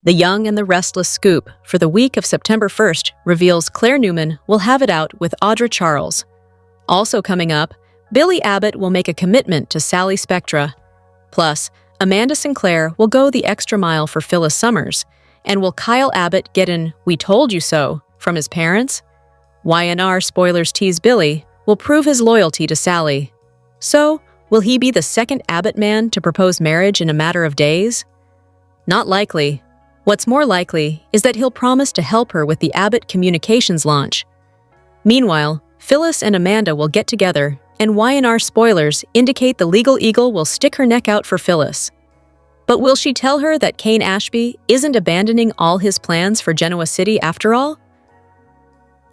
The Young and the Restless scoop for the week of September 1st reveals Clare Newman will have it out with Audra Charles. Also coming up, Billy Abbott will make a commitment to Sally Spectra. Plus, Amanda Sinclair will go the extra mile for Phyllis Summers. And will Kyle Abbott get an "we told you so" from his parents? Y&R spoilers tease Billy will prove his loyalty to Sally. So, will he be the second Abbott man to propose marriage in a matter of days? Not likely. What's more likely is that he'll promise to help her with the Abbott Communications launch. Meanwhile, Phyllis and Amanda will get together, and Y&R spoilers indicate the legal eagle will stick her neck out for Phyllis. But will she tell her that Cain Ashby isn't abandoning all his plans for Genoa City after all?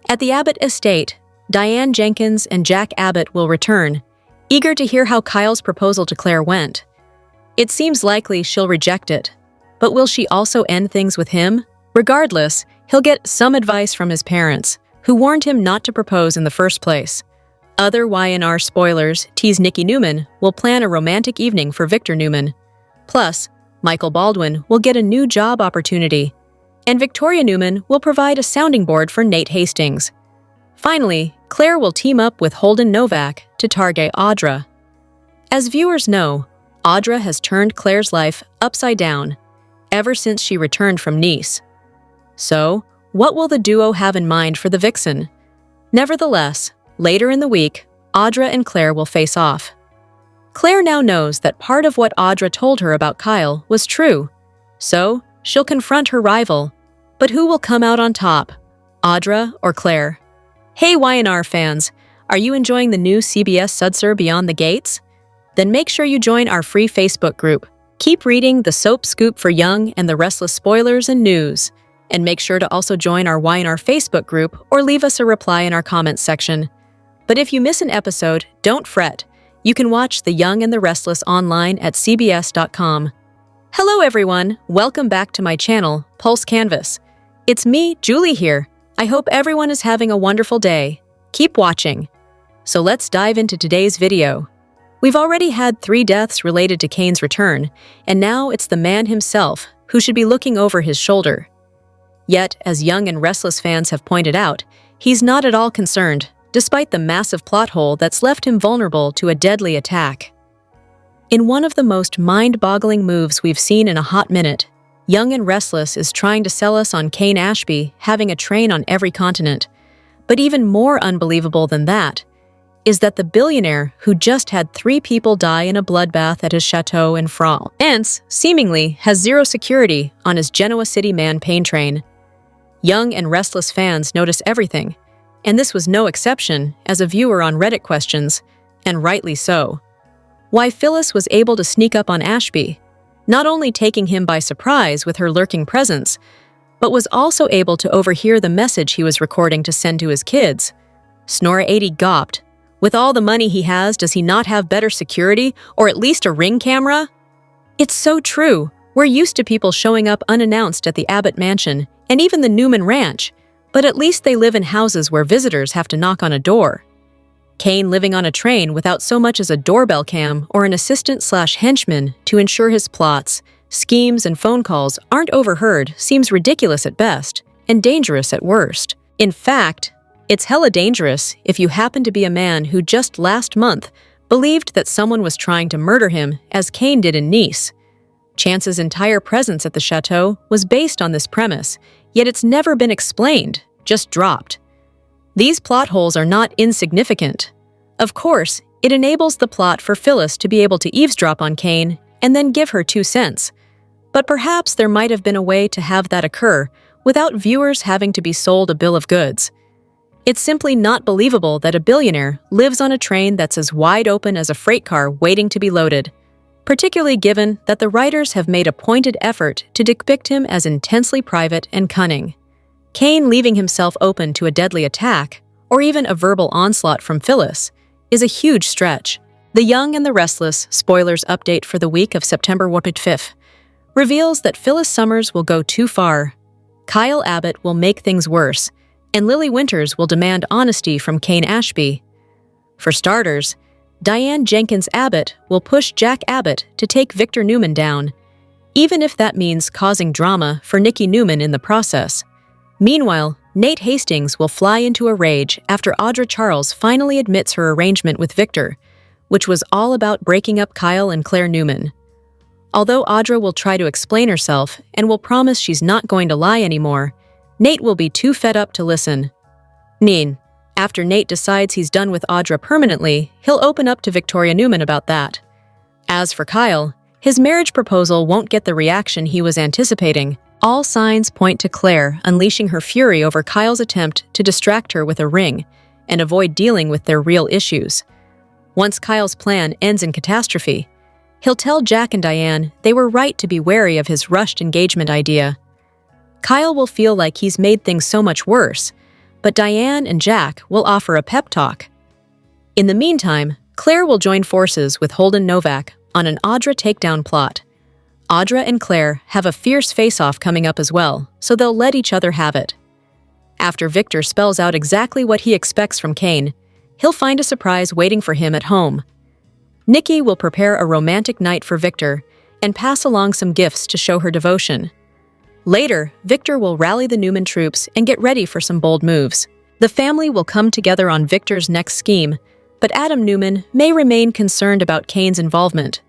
At the Abbott estate, Diane Jenkins and Jack Abbott will return, eager to hear how Kyle's proposal to Clare went. It seems likely she'll reject it, but will she also end things with him? Regardless, he'll get some advice from his parents, who warned him not to propose in the first place. Other Y&R spoilers tease Nikki Newman will plan a romantic evening for Victor Newman. Plus, Michael Baldwin will get a new job opportunity, and Victoria Newman will provide a sounding board for Nate Hastings. Finally, Clare will team up with Holden Novak to target Audra. As viewers know, Audra has turned Clare's life upside down ever since she returned from Nice. So, what will the duo have in mind for the vixen? Nevertheless, later in the week, Audra and Clare will face off. Clare now knows that part of what Audra told her about Kyle was true, so she'll confront her rival. But who will come out on top, Audra or Clare? Hey Y&R fans, are you enjoying the new CBS Sudser Beyond the Gates? Then make sure you join our free Facebook group. Keep reading the soap scoop for Young and the Restless spoilers and news. And make sure to also join our Y&R Facebook group or leave us a reply in our comments section. But if you miss an episode, don't fret. You can watch The Young and the Restless online at cbs.com. Hello everyone, welcome back to my channel, Pulse Canvas. It's me, Julie here. I hope everyone is having a wonderful day. Keep watching. So let's dive into today's video. We've already had 3 deaths related to Cain's return, and now it's the man himself who should be looking over his shoulder. Yet, as Young and Restless fans have pointed out, he's not at all concerned, despite the massive plot hole that's left him vulnerable to a deadly attack. In one of the most mind-boggling moves we've seen in a hot minute, Young and Restless is trying to sell us on Cain Ashby having a train on every continent. But even more unbelievable than that is that the billionaire who just had 3 people die in a bloodbath at his chateau in France, hence, seemingly has zero security on his Genoa City man pain train. Young and Restless fans notice everything, and this was no exception as a viewer on Reddit questions, and rightly so. Why Phyllis was able to sneak up on Ashby, not only taking him by surprise with her lurking presence, but was also able to overhear the message he was recording to send to his kids. Snora80 gawped. With all the money he has, does he not have better security, or at least a ring camera? It's so true. We're used to people showing up unannounced at the Abbott mansion, and even the Newman ranch, but at least they live in houses where visitors have to knock on a door. Cain living on a train without so much as a doorbell cam or an assistant/henchman to ensure his plots, schemes, and phone calls aren't overheard seems ridiculous at best and dangerous at worst. In fact, it's hella dangerous if you happen to be a man who just last month believed that someone was trying to murder him as Cain did in Nice. Chance's entire presence at the chateau was based on this premise, yet it's never been explained, just dropped. These plot holes are not insignificant. Of course, it enables the plot for Phyllis to be able to eavesdrop on Cain and then give her 2 cents. But perhaps there might have been a way to have that occur without viewers having to be sold a bill of goods. It's simply not believable that a billionaire lives on a train that's as wide open as a freight car waiting to be loaded, particularly given that the writers have made a pointed effort to depict him as intensely private and cunning. Cain leaving himself open to a deadly attack, or even a verbal onslaught from Phyllis, is a huge stretch. The Young and the Restless spoilers update for the week of September 5th reveals that Phyllis Summers will go too far. Kyle Abbott will make things worse, and Lily Winters will demand honesty from Cain Ashby. For starters, Diane Jenkins Abbott will push Jack Abbott to take Victor Newman down. even if that means causing drama for Newman in the process. Meanwhile, Nate Hastings will fly into a rage after Audra Charles finally admits her arrangement with Victor, which was all about breaking up Kyle and Claire Newman. Although Audra will try to explain herself and will promise she's not going to lie anymore, Nate will be too fed up to listen. After Nate decides he's done with Audra permanently, he'll open up to Victoria Newman about that. As for Kyle, his marriage proposal won't get the reaction he was anticipating. All signs point to Claire unleashing her fury over Kyle's attempt to distract her with a ring and avoid dealing with their real issues. Once Kyle's plan ends in catastrophe, he'll tell Jack and Diane they were right to be wary of his rushed engagement idea. Kyle will feel like he's made things so much worse, but Diane and Jack will offer a pep talk. In the meantime, Claire will join forces with Holden Novak on an Audra takedown plot. Audra and Claire have a fierce face-off coming up as well, so they'll let each other have it. After Victor spells out exactly what he expects from Cain, he'll find a surprise waiting for him at home. Nikki will prepare a romantic night for Victor and pass along some gifts to show her devotion. Later, Victor will rally the Newman troops and get ready for some bold moves. The family will come together on Victor's next scheme, but Adam Newman may remain concerned about Cain's involvement.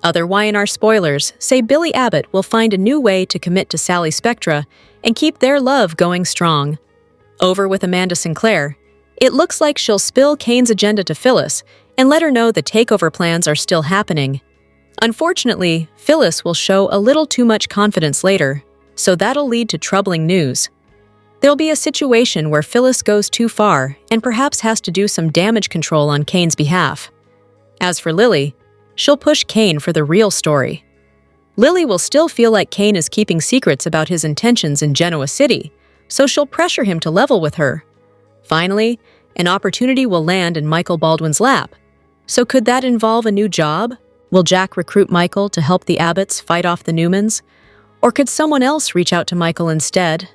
Other Y&R spoilers say Billy Abbott will find a new way to commit to Sally Spectra and keep their love going strong. Over with Amanda Sinclair, it looks like she'll spill Cain's agenda to Phyllis and let her know the takeover plans are still happening. Unfortunately, Phyllis will show a little too much confidence later, so that'll lead to troubling news. There'll be a situation where Phyllis goes too far and perhaps has to do some damage control on Cain's behalf. As for Lily, she'll push Cain for the real story. Lily will still feel like Cain is keeping secrets about his intentions in Genoa City, so she'll pressure him to level with her. Finally, an opportunity will land in Michael Baldwin's lap. So could that involve a new job? Will Jack recruit Michael to help the Abbotts fight off the Newmans? Or could someone else reach out to Michael instead?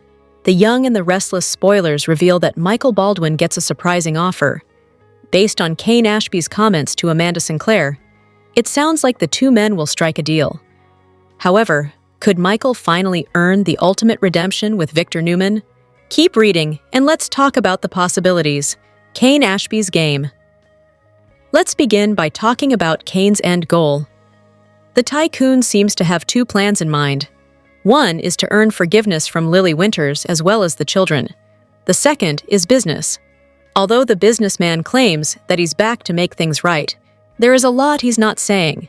The Young and the Restless spoilers reveal that Michael Baldwin gets a surprising offer. Based on Cain Ashby's comments to Amanda Sinclair, it sounds like the two men will strike a deal. However, could Michael finally earn the ultimate redemption with Victor Newman? Keep reading, and let's talk about the possibilities. Cain Ashby's game. Let's begin by talking about Cain's end goal. The tycoon seems to have two plans in mind. One is to earn forgiveness from Lily Winters as well as the children. The second is business. Although the businessman claims that he's back to make things right, there is a lot he's not saying.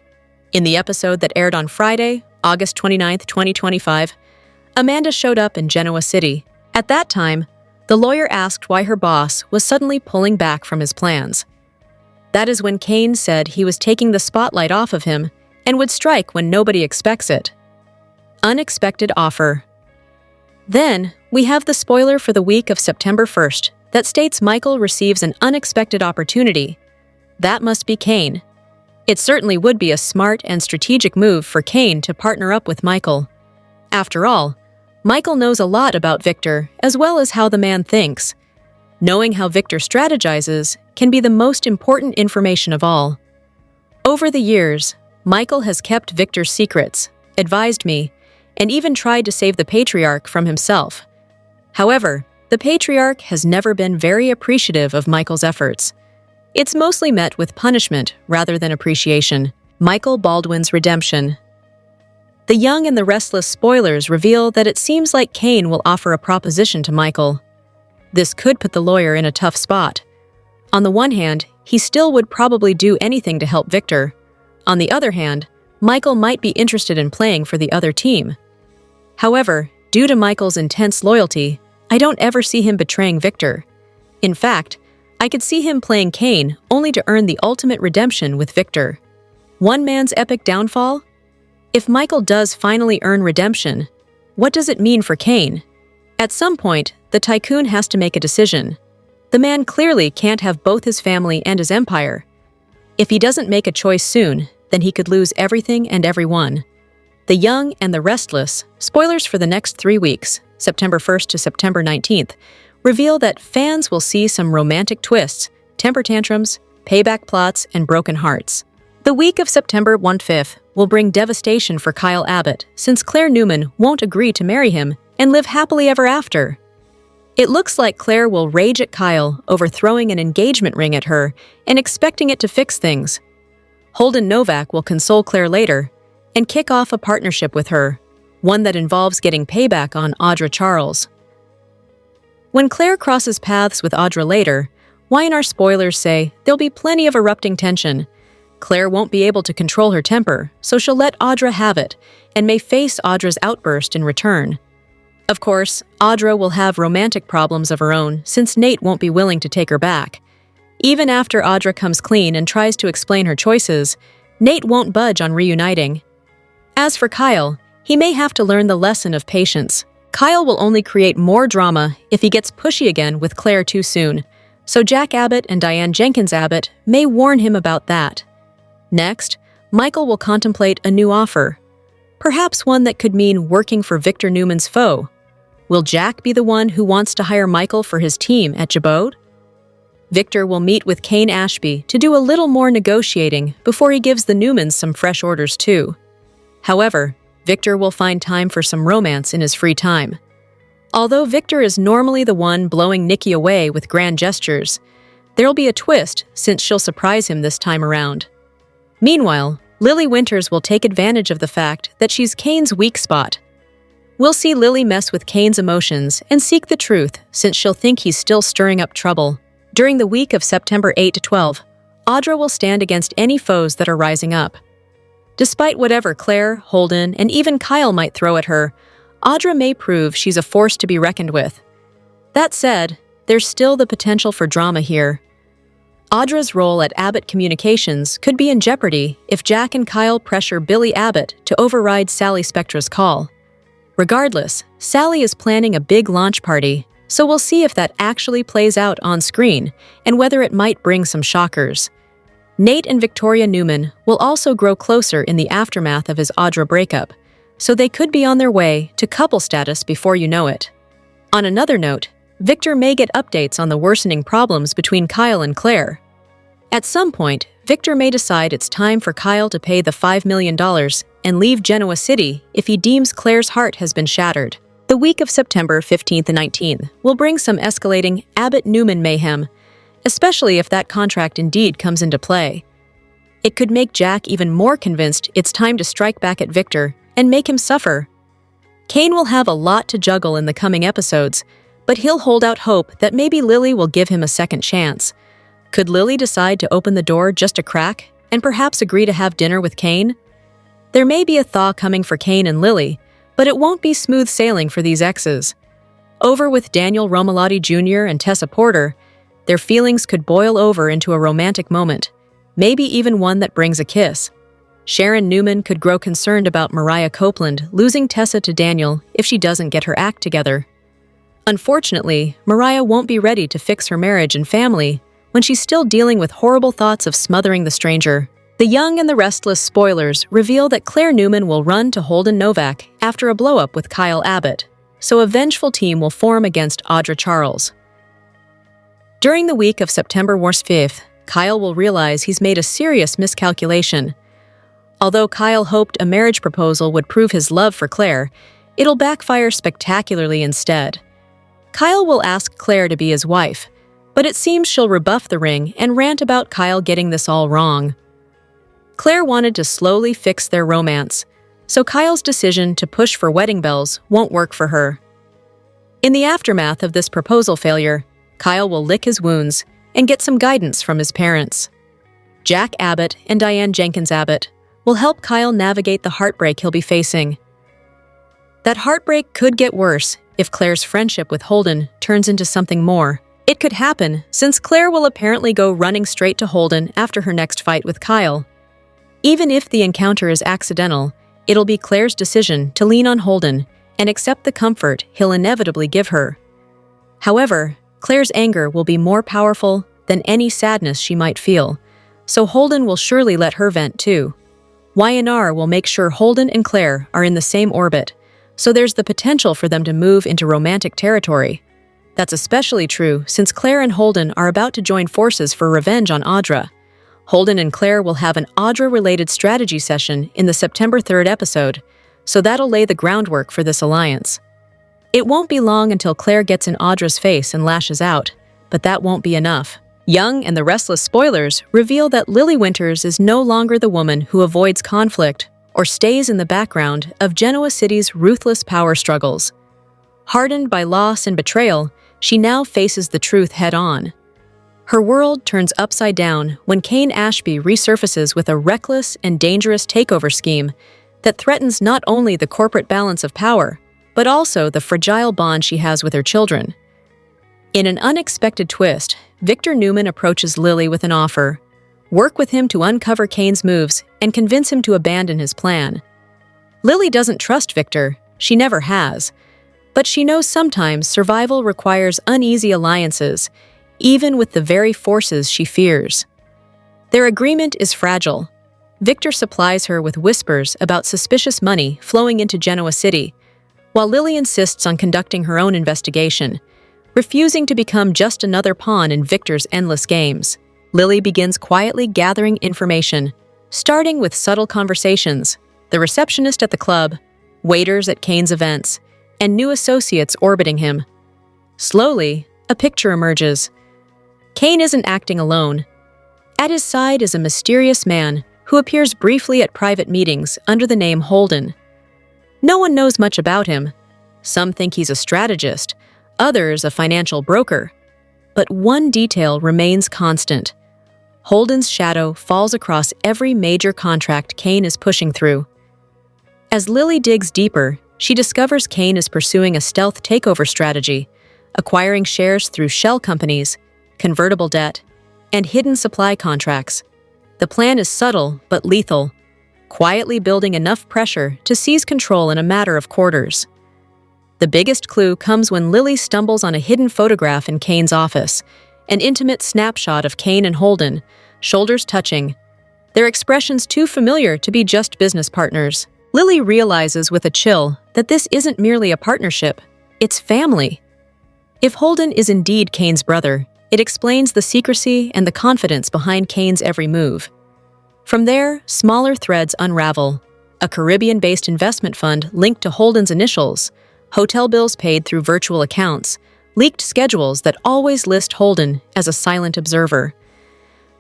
In the episode that aired on Friday, August 29, 2025, Amanda showed up in Genoa City. At that time, the lawyer asked why her boss was suddenly pulling back from his plans. That is when Cain said he was taking the spotlight off of him and would strike when nobody expects it. Unexpected offer. Then, we have the spoiler for the week of September 1st that states Michael receives an unexpected opportunity. That must be Cain. It certainly would be a smart and strategic move for Cain to partner up with Michael. After all, Michael knows a lot about Victor as well as how the man thinks. Knowing how Victor strategizes can be the most important information of all. Over the years, Michael has kept Victor's secrets, advised me, and even tried to save the patriarch from himself. However, the patriarch has never been very appreciative of Michael's efforts. It's mostly met with punishment rather than appreciation. Michael Baldwin's redemption. The Young and the Restless spoilers reveal that it seems like Cain will offer a proposition to Michael. This could put the lawyer in a tough spot. On the one hand, he still would probably do anything to help Victor. On the other hand, Michael might be interested in playing for the other team. However, due to Michael's intense loyalty, I don't ever see him betraying Victor. In fact, I could see him playing Cain only to earn the ultimate redemption with Victor. One man's epic downfall? If Michael does finally earn redemption, what does it mean for Cain? At some point, the tycoon has to make a decision. The man clearly can't have both his family and his empire. If he doesn't make a choice soon, then he could lose everything and everyone. The Young and the Restless, spoilers for the next 3 weeks, September 1st to September 19th, reveal that fans will see some romantic twists, temper tantrums, payback plots, and broken hearts. The week of September 15th will bring devastation for Kyle Abbott, since Clare Newman won't agree to marry him and live happily ever after. It looks like Clare will rage at Kyle over throwing an engagement ring at her and expecting it to fix things. Holden Novak will console Clare later and kick off a partnership with her, one that involves getting payback on Audra Charles. When Clare crosses paths with Audra later, Y&R spoilers say there'll be plenty of erupting tension. Clare won't be able to control her temper, so she'll let Audra have it and may face Audra's outburst in return. Of course, Audra will have romantic problems of her own since Nate won't be willing to take her back. Even after Audra comes clean and tries to explain her choices, Nate won't budge on reuniting. As for Kyle, he may have to learn the lesson of patience. Kyle will only create more drama if he gets pushy again with Clare too soon, so Jack Abbott and Diane Jenkins Abbott may warn him about that. Next, Michael will contemplate a new offer, perhaps one that could mean working for Victor Newman's foe. Will Jack be the one who wants to hire Michael for his team at Jabot? Victor will meet with Cain Ashby to do a little more negotiating before he gives the Newmans some fresh orders too. However, Victor will find time for some romance in his free time. Although Victor is normally the one blowing Nikki away with grand gestures, there'll be a twist since she'll surprise him this time around. Meanwhile, Lily Winters will take advantage of the fact that she's Cain's weak spot. We'll see Lily mess with Cain's emotions and seek the truth since she'll think he's still stirring up trouble. During the week of September 8 to 12, Audra will stand against any foes that are rising up. Despite whatever Clare, Holden, and even Kyle might throw at her, Audra may prove she's a force to be reckoned with. That said, there's still the potential for drama here. Audra's role at Abbott Communications could be in jeopardy if Jack and Kyle pressure Billy Abbott to override Sally Spectra's call. Regardless, Sally is planning a big launch party, so we'll see if that actually plays out on screen and whether it might bring some shockers. Nate and Victoria Newman will also grow closer in the aftermath of his Audra breakup, so they could be on their way to couple status before you know it. On another note, Victor may get updates on the worsening problems between Kyle and Clare. At some point, Victor may decide it's time for Kyle to pay the $5 million and leave Genoa City if he deems Clare's heart has been shattered. The week of September 15th and 19th will bring some escalating Abbott-Newman mayhem, especially if that contract indeed comes into play. It could make Jack even more convinced it's time to strike back at Victor and make him suffer. Cain will have a lot to juggle in the coming episodes, but he'll hold out hope that maybe Lily will give him a second chance. Could Lily decide to open the door just a crack and perhaps agree to have dinner with Cain? There may be a thaw coming for Cain and Lily, but it won't be smooth sailing for these exes. Over with Daniel Romalotti Jr. and Tessa Porter, their feelings could boil over into a romantic moment, maybe even one that brings a kiss. Sharon Newman could grow concerned about Mariah Copeland losing Tessa to Daniel if she doesn't get her act together. Unfortunately, Mariah won't be ready to fix her marriage and family when she's still dealing with horrible thoughts of smothering the stranger. The Young and the Restless spoilers reveal that Clare Newman will run to Holden Novak after a blow-up with Kyle Abbott, so a vengeful team will form against Audra Charles. During the week of September 5th, Kyle will realize he's made a serious miscalculation. Although Kyle hoped a marriage proposal would prove his love for Clare, it'll backfire spectacularly instead. Kyle will ask Clare to be his wife, but it seems she'll rebuff the ring and rant about Kyle getting this all wrong. Clare wanted to slowly fix their romance, so Kyle's decision to push for wedding bells won't work for her. In the aftermath of this proposal failure, Kyle will lick his wounds and get some guidance from his parents. Jack Abbott and Diane Jenkins Abbott will help Kyle navigate the heartbreak he'll be facing. That heartbreak could get worse if Clare's friendship with Holden turns into something more. It could happen since Clare will apparently go running straight to Holden after her next fight with Kyle. Even if the encounter is accidental, it'll be Clare's decision to lean on Holden and accept the comfort he'll inevitably give her. However, Clare's anger will be more powerful than any sadness she might feel, so Holden will surely let her vent too. Y&R will make sure Holden and Clare are in the same orbit, so there's the potential for them to move into romantic territory. That's especially true since Clare and Holden are about to join forces for revenge on Audra. Holden and Clare will have an Audra-related strategy session in the September 3rd episode, so that'll lay the groundwork for this alliance. It won't be long until Clare gets in Audra's face and lashes out, but that won't be enough. Young and the Restless spoilers reveal that Lily Winters is no longer the woman who avoids conflict or stays in the background of Genoa City's ruthless power struggles. Hardened by loss and betrayal, she now faces the truth head-on. Her world turns upside down when Cain Ashby resurfaces with a reckless and dangerous takeover scheme that threatens not only the corporate balance of power, but also the fragile bond she has with her children. In an unexpected twist, Victor Newman approaches Lily with an offer: work with him to uncover Cain's moves and convince him to abandon his plan. Lily doesn't trust Victor, she never has, but she knows sometimes survival requires uneasy alliances, even with the very forces she fears. Their agreement is fragile. Victor supplies her with whispers about suspicious money flowing into Genoa City, while Lily insists on conducting her own investigation, refusing to become just another pawn in Victor's endless games. Lily begins quietly gathering information, starting with subtle conversations, the receptionist at the club, waiters at Cain's events, and new associates orbiting him. Slowly, a picture emerges. Cain isn't acting alone. At his side is a mysterious man who appears briefly at private meetings under the name Holden. No one knows much about him. Some think he's a strategist, others a financial broker. But one detail remains constant. Holden's shadow falls across every major contract Cain is pushing through. As Lily digs deeper, she discovers Cain is pursuing a stealth takeover strategy, acquiring shares through shell companies, convertible debt, and hidden supply contracts. The plan is subtle but lethal, quietly building enough pressure to seize control in a matter of quarters. The biggest clue comes when Lily stumbles on a hidden photograph in Cain's office, an intimate snapshot of Cain and Holden, shoulders touching, their expressions too familiar to be just business partners. Lily realizes with a chill that this isn't merely a partnership, it's family. If Holden is indeed Cain's brother, it explains the secrecy and the confidence behind Cain's every move. From there, smaller threads unravel: a Caribbean-based investment fund linked to Holden's initials, hotel bills paid through virtual accounts, leaked schedules that always list Holden as a silent observer.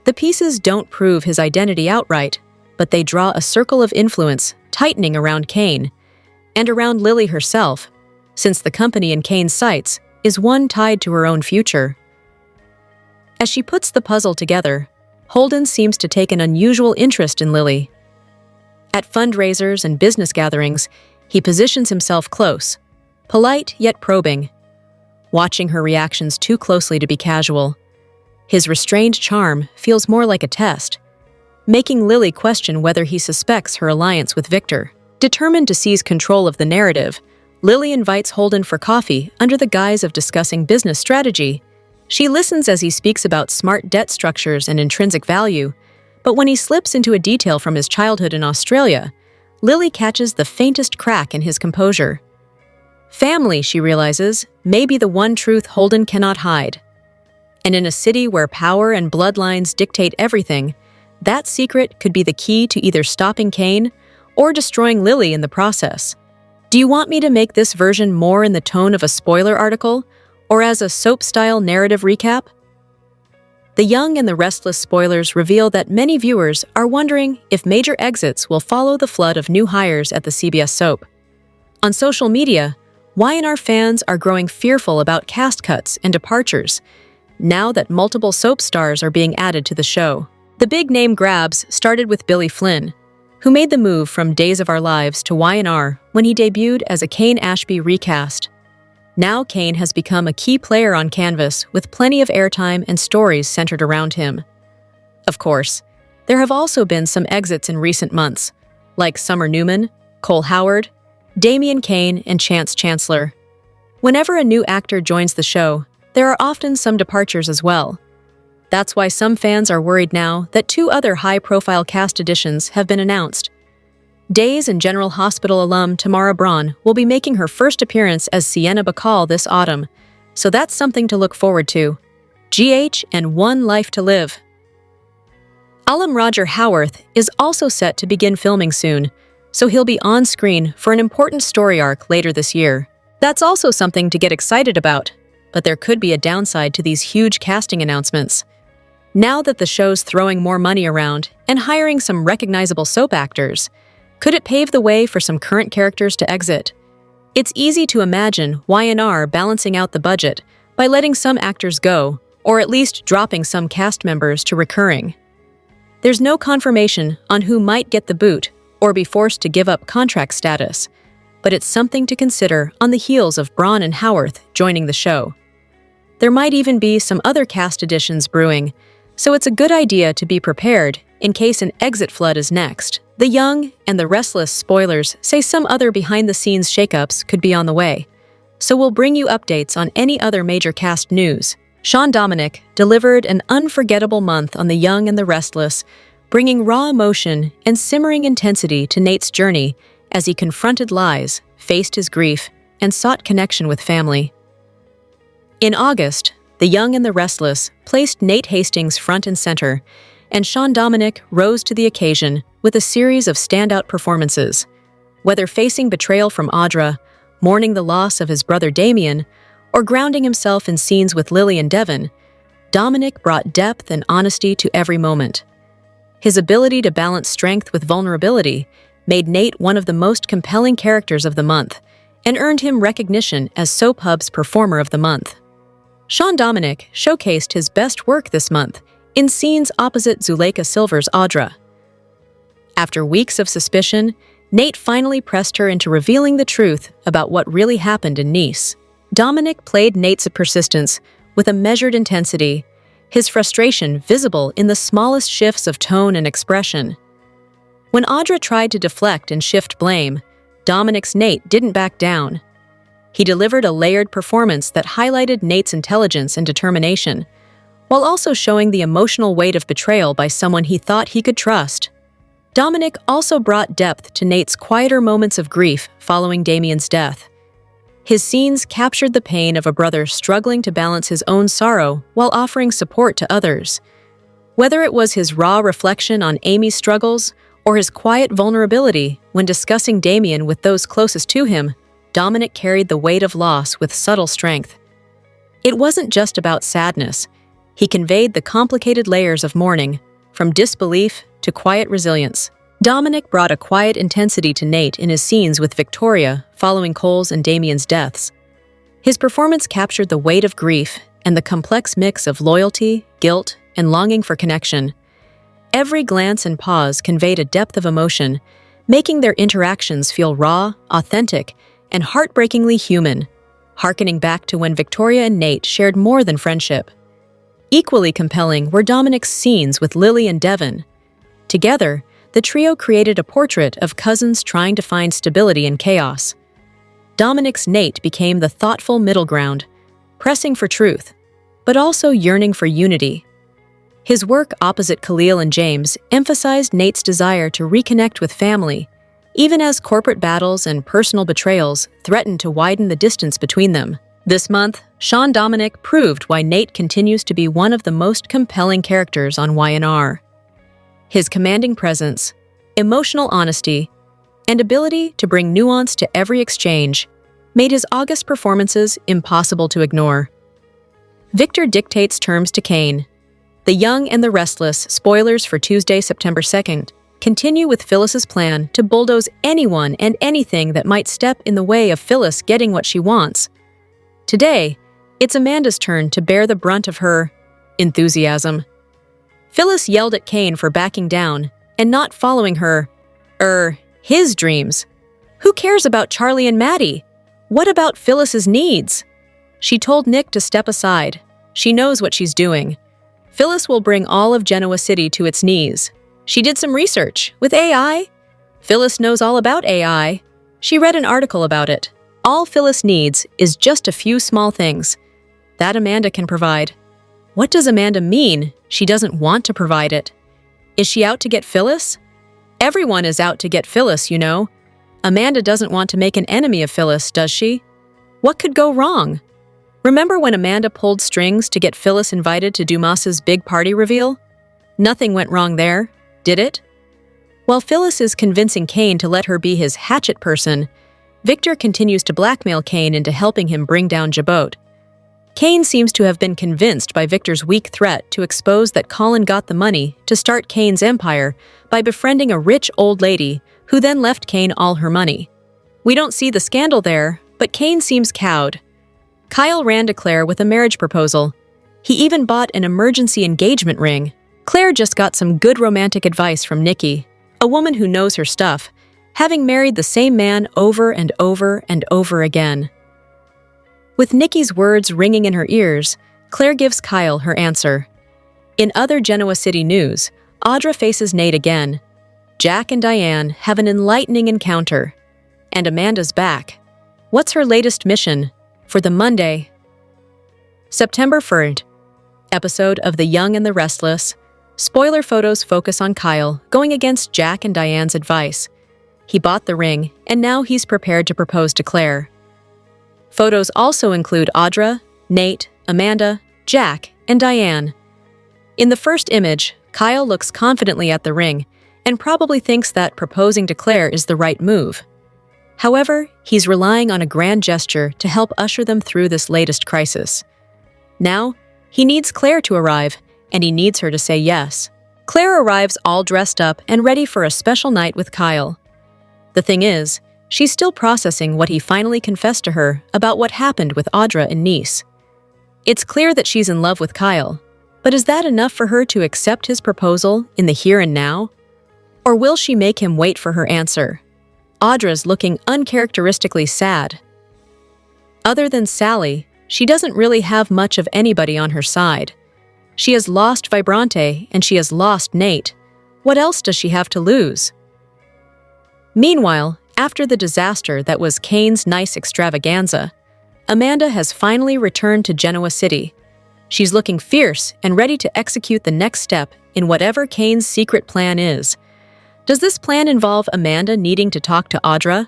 The pieces don't prove his identity outright, but they draw a circle of influence tightening around Cain, and around Lily herself, since the company in Cain's sights is one tied to her own future. As she puts the puzzle together, Holden seems to take an unusual interest in Lily. At fundraisers and business gatherings, he positions himself close, polite yet probing, watching her reactions too closely to be casual. His restrained charm feels more like a test, making Lily question whether he suspects her alliance with Victor. Determined to seize control of the narrative, Lily invites Holden for coffee under the guise of discussing business strategy. She listens as he speaks about smart debt structures and intrinsic value, but when he slips into a detail from his childhood in Australia, Lily catches the faintest crack in his composure. Family, she realizes, may be the one truth Holden cannot hide. And in a city where power and bloodlines dictate everything, that secret could be the key to either stopping Cain or destroying Lily in the process. Do you want me to make this version more in the tone of a spoiler article, or as a soap-style narrative recap? The Young and the Restless spoilers reveal that many viewers are wondering if major exits will follow the flood of new hires at the CBS soap. On social media, Y&R fans are growing fearful about cast cuts and departures, now that multiple soap stars are being added to the show. The big-name grabs started with Billy Flynn, who made the move from Days of Our Lives to Y&R when he debuted as a Cain Ashby recast. Now Cain has become a key player on canvas with plenty of airtime and stories centered around him. Of course, there have also been some exits in recent months, like Summer Newman, Cole Howard, Damian Cain, and Chance Chancellor. Whenever a new actor joins the show, there are often some departures as well. That's why some fans are worried now that two other high-profile cast additions have been announced. Days and General Hospital alum Tamara Braun will be making her first appearance as Sienna Bacall this autumn, so that's something to look forward to. GH and One Life to Live. Alum Roger Howarth is also set to begin filming soon, so he'll be on screen for an important story arc later this year. That's also something to get excited about, but there could be a downside to these huge casting announcements. Now that the show's throwing more money around and hiring some recognizable soap actors, could it pave the way for some current characters to exit? It's easy to imagine Y&R balancing out the budget by letting some actors go, or at least dropping some cast members to recurring. There's no confirmation on who might get the boot or be forced to give up contract status, but it's something to consider on the heels of Braun and Howarth joining the show. There might even be some other cast additions brewing, so it's a good idea to be prepared in case an exit flood is next. The Young and the Restless spoilers say some other behind-the-scenes shakeups could be on the way, so we'll bring you updates on any other major cast news. Shawn Dominic delivered an unforgettable month on The Young and the Restless, bringing raw emotion and simmering intensity to Nate's journey as he confronted lies, faced his grief, and sought connection with family. In August, The Young and the Restless placed Nate Hastings front and center, and Shawn Dominic rose to the occasion with a series of standout performances. Whether facing betrayal from Audra, mourning the loss of his brother Damien, or grounding himself in scenes with Lily and Devon, Dominic brought depth and honesty to every moment. His ability to balance strength with vulnerability made Nate one of the most compelling characters of the month and earned him recognition as Soap Hub's Performer of the Month. Shawn Dominic showcased his best work this month in scenes opposite Zuleika Silver's Audra. After weeks of suspicion, Nate finally pressed her into revealing the truth about what really happened in Nice. Dominic played Nate's persistence with a measured intensity, his frustration visible in the smallest shifts of tone and expression. When Audra tried to deflect and shift blame, Dominic's Nate didn't back down. He delivered a layered performance that highlighted Nate's intelligence and determination, while also showing the emotional weight of betrayal by someone he thought he could trust. Dominic also brought depth to Nate's quieter moments of grief following Damien's death. His scenes captured the pain of a brother struggling to balance his own sorrow while offering support to others. Whether it was his raw reflection on Amy's struggles or his quiet vulnerability when discussing Damien with those closest to him, Dominic carried the weight of loss with subtle strength. It wasn't just about sadness. He conveyed the complicated layers of mourning, from disbelief to quiet resilience. Dominic brought a quiet intensity to Nate in his scenes with Victoria following Cole's and Damien's deaths. His performance captured the weight of grief and the complex mix of loyalty, guilt, and longing for connection. Every glance and pause conveyed a depth of emotion, making their interactions feel raw, authentic, and heartbreakingly human, hearkening back to when Victoria and Nate shared more than friendship. Equally compelling were Dominic's scenes with Lily and Devon. Together, the trio created a portrait of cousins trying to find stability in chaos. Dominic's Nate became the thoughtful middle ground, pressing for truth, but also yearning for unity. His work opposite Khalil and James emphasized Nate's desire to reconnect with family, even as corporate battles and personal betrayals threatened to widen the distance between them. This month, Shawn Dominic proved why Nate continues to be one of the most compelling characters on Y&R. His commanding presence, emotional honesty, and ability to bring nuance to every exchange made his August performances impossible to ignore. Victor dictates terms to Cain. The Young and the Restless spoilers for Tuesday, September 2nd, continue with Phyllis's plan to bulldoze anyone and anything that might step in the way of Phyllis getting what she wants. Today, it's Amanda's turn to bear the brunt of her enthusiasm. Phyllis yelled at Cain for backing down and not following his dreams. Who cares about Charlie and Maddie? What about Phyllis's needs? She told Nick to step aside. She knows what she's doing. Phyllis will bring all of Genoa City to its knees. She did some research with AI. Phyllis knows all about AI. She read an article about it. All Phyllis needs is just a few small things. That Amanda can provide. What does Amanda mean she doesn't want to provide it? Is she out to get Phyllis? Everyone is out to get Phyllis, you know. Amanda doesn't want to make an enemy of Phyllis, does she? What could go wrong? Remember when Amanda pulled strings to get Phyllis invited to Dumas's big party reveal? Nothing went wrong there, did it? While Phyllis is convincing Cain to let her be his hatchet person, Victor continues to blackmail Cain into helping him bring down Jabot. Cain seems to have been convinced by Victor's weak threat to expose that Colin got the money to start Cain's empire by befriending a rich old lady who then left Cain all her money. We don't see the scandal there, but Cain seems cowed. Kyle ran to Claire with a marriage proposal. He even bought an emergency engagement ring. Claire just got some good romantic advice from Nikki, a woman who knows her stuff, having married the same man over and over and over again. With Nikki's words ringing in her ears, Claire gives Kyle her answer. In other Genoa City news, Audra faces Nate again. Jack and Diane have an enlightening encounter. And Amanda's back. What's her latest mission for the Monday? September 3rd, episode of The Young and the Restless. Spoiler photos focus on Kyle going against Jack and Diane's advice. He bought the ring, and now he's prepared to propose to Claire. Photos also include Audra, Nate, Amanda, Jack, and Diane. In the first image, Kyle looks confidently at the ring and probably thinks that proposing to Claire is the right move. However, he's relying on a grand gesture to help usher them through this latest crisis. Now, he needs Claire to arrive, and he needs her to say yes. Claire arrives all dressed up and ready for a special night with Kyle. The thing is, she's still processing what he finally confessed to her about what happened with Audra in Nice. It's clear that she's in love with Kyle, but is that enough for her to accept his proposal in the here and now? Or will she make him wait for her answer? Audra's looking uncharacteristically sad. Other than Sally, she doesn't really have much of anybody on her side. She has lost Vibrante and she has lost Nate. What else does she have to lose? Meanwhile, after the disaster that was Cain's nice extravaganza, Amanda has finally returned to Genoa City. She's looking fierce and ready to execute the next step in whatever Cain's secret plan is. Does this plan involve Amanda needing to talk to Audra?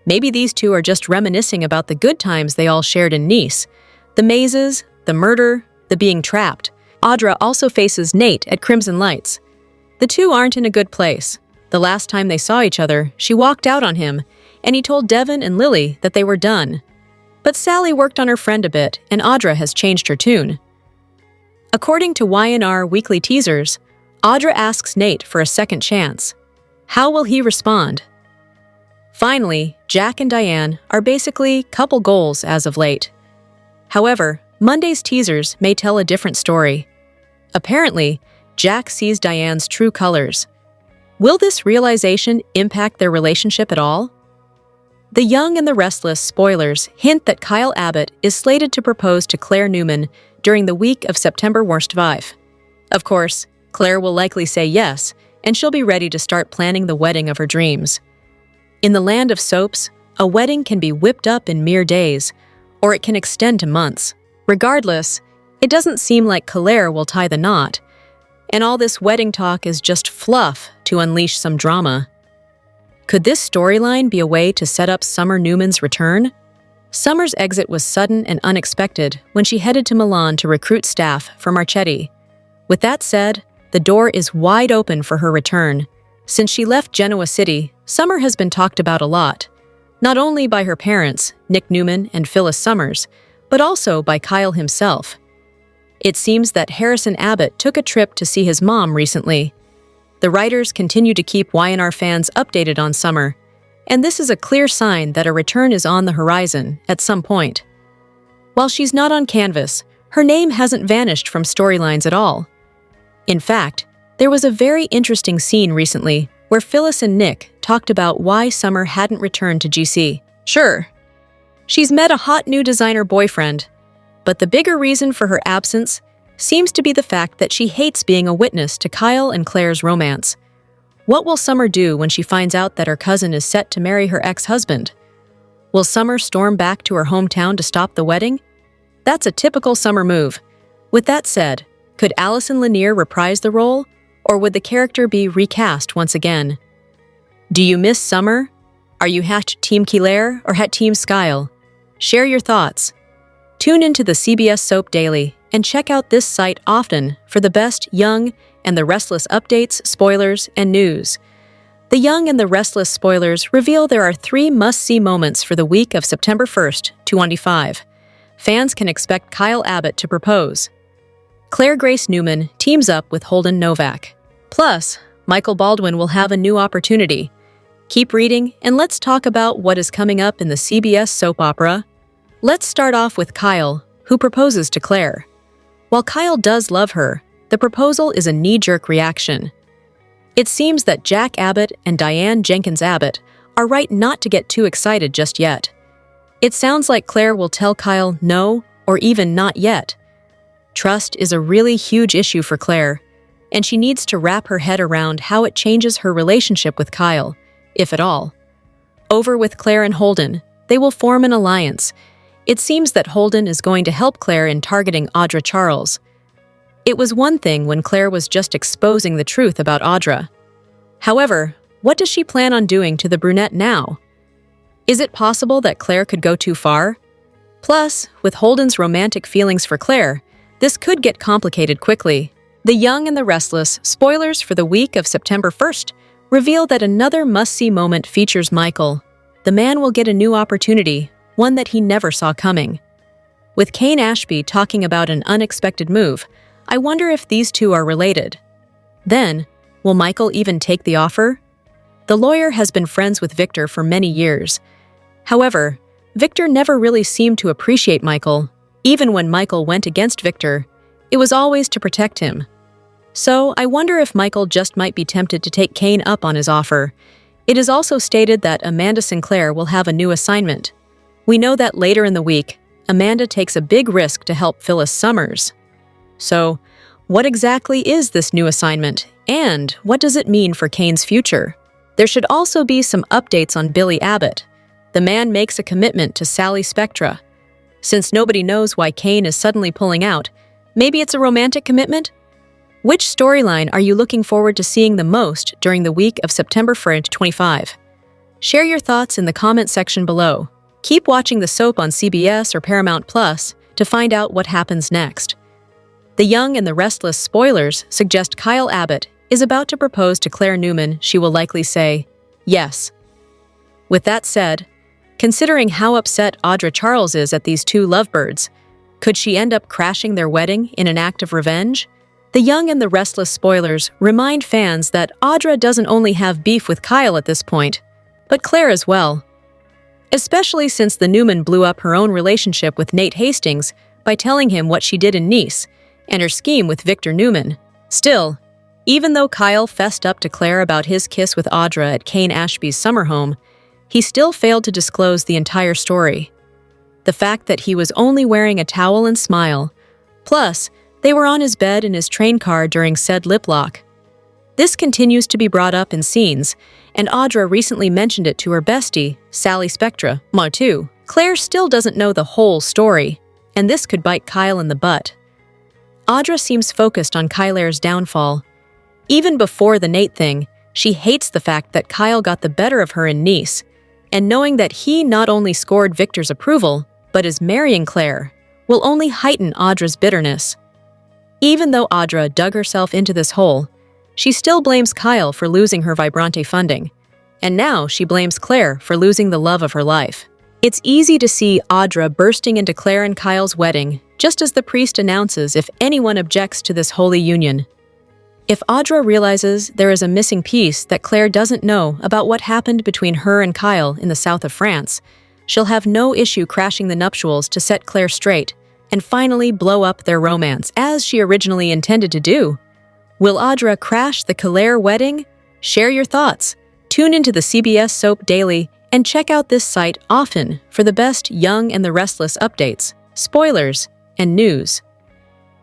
Maybe these two are just reminiscing about the good times they all shared in Nice. The mazes, the murder, the being trapped. Audra also faces Nate at Crimson Lights. The two aren't in a good place. The last time they saw each other, she walked out on him, and he told Devin and Lily that they were done. But Sally worked on her friend a bit, and Audra has changed her tune. According to Y&R Weekly Teasers, Audra asks Nate for a second chance. How will he respond? Finally, Jack and Diane are basically couple goals as of late. However, Monday's teasers may tell a different story. Apparently, Jack sees Diane's true colors. Will this realization impact their relationship at all? The Young and the Restless spoilers hint that Kyle Abbott is slated to propose to Clare Newman during the week of September 5. Of course, Claire will likely say yes, and she'll be ready to start planning the wedding of her dreams. In the land of soaps, a wedding can be whipped up in mere days, or it can extend to months. Regardless, it doesn't seem like Claire will tie the knot, and all this wedding talk is just fluff to unleash some drama. Could this storyline be a way to set up Summer Newman's return? Summer's exit was sudden and unexpected when she headed to Milan to recruit staff for Marchetti. With that said, the door is wide open for her return. Since she left Genoa City, Summer has been talked about a lot, not only by her parents, Nick Newman and Phyllis Summers, but also by Kyle himself. It seems that Harrison Abbott took a trip to see his mom recently. The writers continue to keep Y&R fans updated on Summer, and this is a clear sign that a return is on the horizon at some point. While she's not on canvas, her name hasn't vanished from storylines at all. In fact, there was a very interesting scene recently where Phyllis and Nick talked about why Summer hadn't returned to GC. Sure, she's met a hot new designer boyfriend, but the bigger reason for her absence seems to be the fact that she hates being a witness to Kyle and Claire's romance. What will Summer do when she finds out that her cousin is set to marry her ex-husband? Will Summer storm back to her hometown to stop the wedding? That's a typical Summer move. With that said, could Allison Lanier reprise the role, or would the character be recast once again? Do you miss Summer? Are you Team Claire or Team Skyle? Share your thoughts. Tune into the CBS Soap Daily and check out this site often for the best Young and the Restless updates, spoilers, and news. The Young and the Restless spoilers reveal there are 3 must-see moments for the week of September 1st, 2025. Fans can expect Kyle Abbott to propose. Claire Grace Newman teams up with Holden Novak. Plus, Michael Baldwin will have a new opportunity. Keep reading, and let's talk about what is coming up in the CBS soap opera. Let's start off with Kyle, who proposes to Claire. While Kyle does love her, the proposal is a knee-jerk reaction. It seems that Jack Abbott and Diane Jenkins Abbott are right not to get too excited just yet. It sounds like Claire will tell Kyle no, or even not yet. Trust is a really huge issue for Claire, and she needs to wrap her head around how it changes her relationship with Kyle, if at all. Over with Clare and Holden, they will form an alliance. It seems that Holden is going to help Claire in targeting Audra Charles. It was one thing when Claire was just exposing the truth about Audra. However, what does she plan on doing to the brunette now? Is it possible that Claire could go too far? Plus, with Holden's romantic feelings for Claire, this could get complicated quickly. The Young and the Restless spoilers for the week of September 1st reveal that another must-see moment features Michael. The man will get a new opportunity, one that he never saw coming. With Cain Ashby talking about an unexpected move, I wonder if these two are related. Then, will Michael even take the offer? The lawyer has been friends with Victor for many years. However, Victor never really seemed to appreciate Michael. Even when Michael went against Victor, it was always to protect him. So, I wonder if Michael just might be tempted to take Cain up on his offer. It is also stated that Amanda Sinclair will have a new assignment. We know that later in the week, Amanda takes a big risk to help Phyllis Summers. So, what exactly is this new assignment, and what does it mean for Cain's future? There should also be some updates on Billy Abbott. The man makes a commitment to Sally Spectra. Since nobody knows why Cain is suddenly pulling out, maybe it's a romantic commitment? Which storyline are you looking forward to seeing the most during the week of September 1st, 2025? Share your thoughts in the comment section below. Keep watching the soap on CBS or Paramount Plus to find out what happens next. The Young and the Restless spoilers suggest Kyle Abbott is about to propose to Claire Newman. She will likely say, yes. With that said, considering how upset Audra Charles is at these two lovebirds, could she end up crashing their wedding in an act of revenge? The Young and the Restless spoilers remind fans that Audra doesn't only have beef with Kyle at this point, but Claire as well. Especially since the Newman blew up her own relationship with Nate Hastings by telling him what she did in Nice, and her scheme with Victor Newman. Still, even though Kyle fessed up to Claire about his kiss with Audra at Cain Ashby's summer home, he still failed to disclose the entire story. The fact that he was only wearing a towel and smile. Plus, they were on his bed in his train car during said lip lock. This continues to be brought up in scenes, and Audra recently mentioned it to her bestie, Sally Spectra, too. Claire still doesn't know the whole story, and this could bite Kyle in the butt. Audra seems focused on Kyle's downfall. Even before the Nate thing, she hates the fact that Kyle got the better of her in Nice, and knowing that he not only scored Victor's approval, but is marrying Claire, will only heighten Audra's bitterness. Even though Audra dug herself into this hole, she still blames Kyle for losing her Vibrante funding, and now she blames Claire for losing the love of her life. It's easy to see Audra bursting into Claire and Kyle's wedding just as the priest announces if anyone objects to this holy union. If Audra realizes there is a missing piece that Claire doesn't know about what happened between her and Kyle in the south of France, she'll have no issue crashing the nuptials to set Claire straight and finally blow up their romance as she originally intended to do. Will Audra crash the Claire wedding? Share your thoughts. Tune into the CBS Soap Daily and check out this site often for the best Young and the Restless updates, spoilers, and news.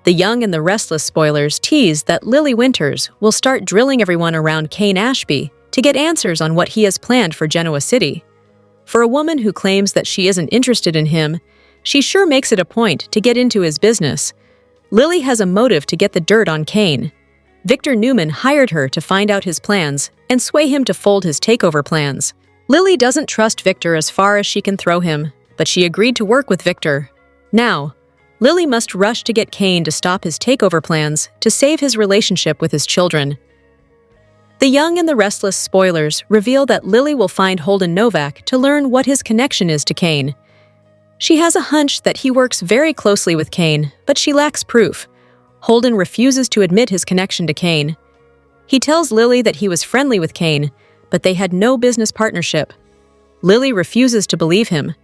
The Young and the Restless spoilers tease that Lily Winters will start drilling everyone around Cain Ashby to get answers on what he has planned for Genoa City. For a woman who claims that she isn't interested in him, she sure makes it a point to get into his business. Lily has a motive to get the dirt on Cain. Victor Newman hired her to find out his plans and sway him to fold his takeover plans. Lily doesn't trust Victor as far as she can throw him, but she agreed to work with Victor. Now, Lily must rush to get Cain to stop his takeover plans to save his relationship with his children. The Young and the Restless spoilers reveal that Lily will find Holden Novak to learn what his connection is to Cain. She has a hunch that he works very closely with Cain, but she lacks proof. Holden refuses to admit his connection to Cain. He tells Lily that he was friendly with Cain, but they had no business partnership. Lily refuses to believe him.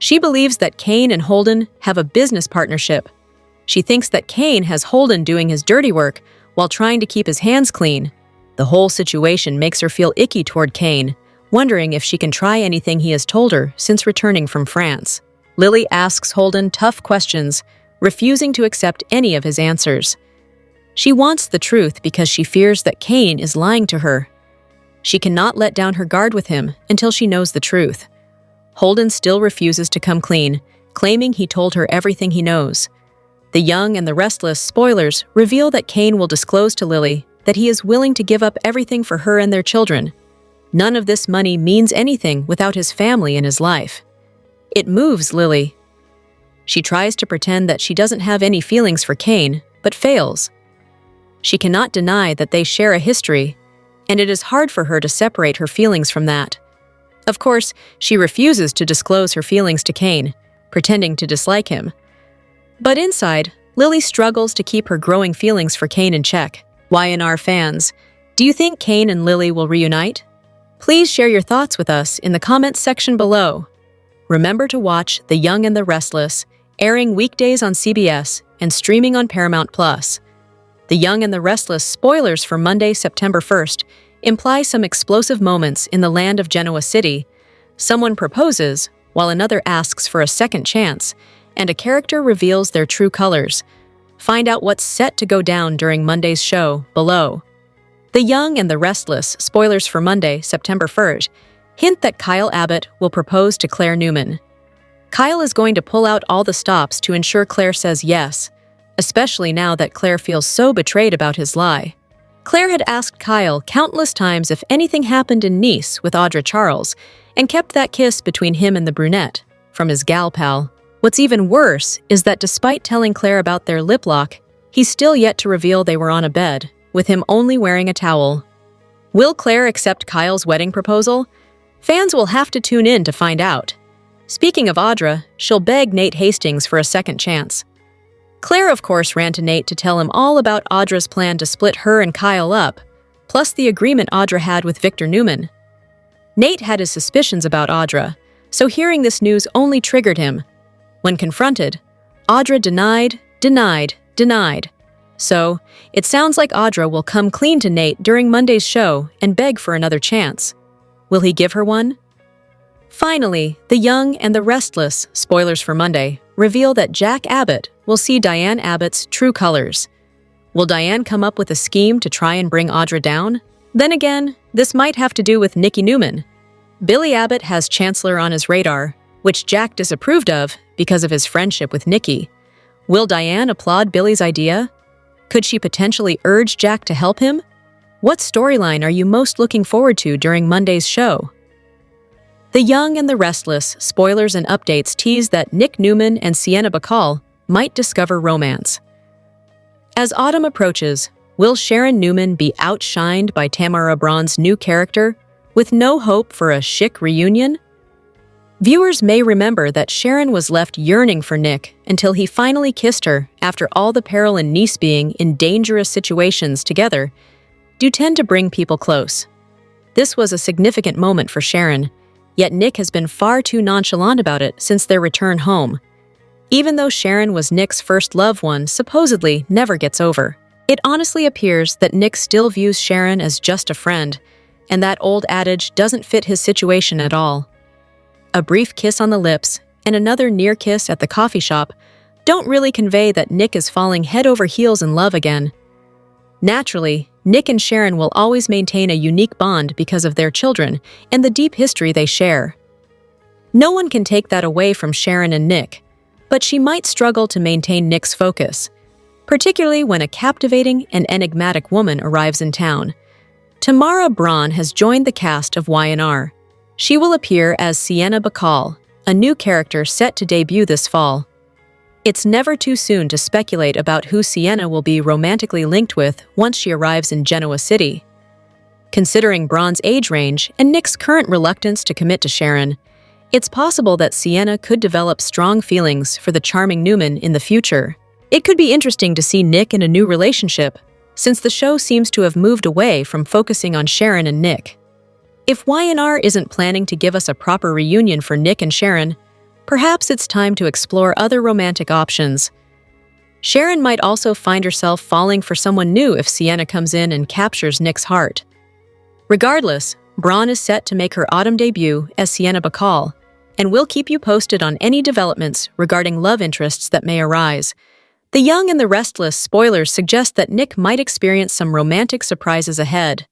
She believes that Cain and Holden have a business partnership. She thinks that Cain has Holden doing his dirty work while trying to keep his hands clean. The whole situation makes her feel icky toward Cain, wondering if she can try anything he has told her since returning from France. Lily asks Holden tough questions, refusing to accept any of his answers. She wants the truth because she fears that Cain is lying to her. She cannot let down her guard with him until she knows the truth. Holden still refuses to come clean, claiming he told her everything he knows. The Young and the Restless spoilers reveal that Cain will disclose to Lily that he is willing to give up everything for her and their children. None of this money means anything without his family in his life. It moves Lily. She tries to pretend that she doesn't have any feelings for Cain, but fails. She cannot deny that they share a history, and it is hard for her to separate her feelings from that. Of course, she refuses to disclose her feelings to Cain, pretending to dislike him. But inside, Lily struggles to keep her growing feelings for Cain in check. YNR fans, do you think Cain and Lily will reunite? Please share your thoughts with us in the comments section below. Remember to watch The Young and the Restless, airing weekdays on CBS and streaming on Paramount+. The Young and the Restless spoilers for Monday, September 1st, imply some explosive moments in the land of Genoa City. Someone proposes, while another asks for a second chance, and a character reveals their true colors. Find out what's set to go down during Monday's show below. The Young and the Restless spoilers for Monday, September 1st, hint that Kyle Abbott will propose to Clare Newman. Kyle is going to pull out all the stops to ensure Clare says yes, especially now that Clare feels so betrayed about his lie. Clare had asked Kyle countless times if anything happened in Nice with Audra Charles, and kept that kiss between him and the brunette from his gal pal. What's even worse is that despite telling Clare about their lip lock, he's still yet to reveal they were on a bed, with him only wearing a towel. Will Clare accept Kyle's wedding proposal? Fans will have to tune in to find out. Speaking of Audra, she'll beg Nate Hastings for a second chance. Clare, of course, ran to Nate to tell him all about Audra's plan to split her and Kyle up, plus the agreement Audra had with Victor Newman. Nate had his suspicions about Audra, so hearing this news only triggered him. When confronted, Audra denied. So, it sounds like Audra will come clean to Nate during Monday's show and beg for another chance. Will he give her one? Finally, The Young and the Restless, spoilers for Monday, reveal that Jack Abbott will see Diane Abbott's true colors. Will Diane come up with a scheme to try and bring Audra down? Then again, this might have to do with Nikki Newman. Billy Abbott has Chancellor on his radar, which Jack disapproved of because of his friendship with Nikki. Will Diane applaud Billy's idea? Could she potentially urge Jack to help him? What storyline are you most looking forward to during Monday's show? The Young and the Restless spoilers and updates tease that Nick Newman and Sienna Bacall might discover romance. As autumn approaches, will Sharon Newman be outshined by Tamara Braun's new character, with no hope for a chic reunion? Viewers may remember that Sharon was left yearning for Nick until he finally kissed her after all the peril in Nice being in dangerous situations together do tend to bring people close. This was a significant moment for Sharon, yet Nick has been far too nonchalant about it since their return home. Even though Sharon was Nick's first loved one supposedly never gets over, it honestly appears that Nick still views Sharon as just a friend, and that old adage doesn't fit his situation at all. A brief kiss on the lips and another near kiss at the coffee shop don't really convey that Nick is falling head over heels in love again. Naturally, Nick and Sharon will always maintain a unique bond because of their children and the deep history they share. No one can take that away from Sharon and Nick, but she might struggle to maintain Nick's focus, particularly when a captivating and enigmatic woman arrives in town. Tamara Braun has joined the cast of YNR. She will appear as Sienna Bacall, a new character set to debut this fall. It's never too soon to speculate about who Sienna will be romantically linked with once she arrives in Genoa City. Considering Braun's age range and Nick's current reluctance to commit to Sharon, it's possible that Sienna could develop strong feelings for the charming Newman in the future. It could be interesting to see Nick in a new relationship, since the show seems to have moved away from focusing on Sharon and Nick. If Y&R isn't planning to give us a proper reunion for Nick and Sharon, perhaps it's time to explore other romantic options. Sharon might also find herself falling for someone new if Sienna comes in and captures Nick's heart. Regardless, Braun is set to make her autumn debut as Sienna Bacall, and we'll keep you posted on any developments regarding love interests that may arise. The Young and the Restless spoilers suggest that Nick might experience some romantic surprises ahead.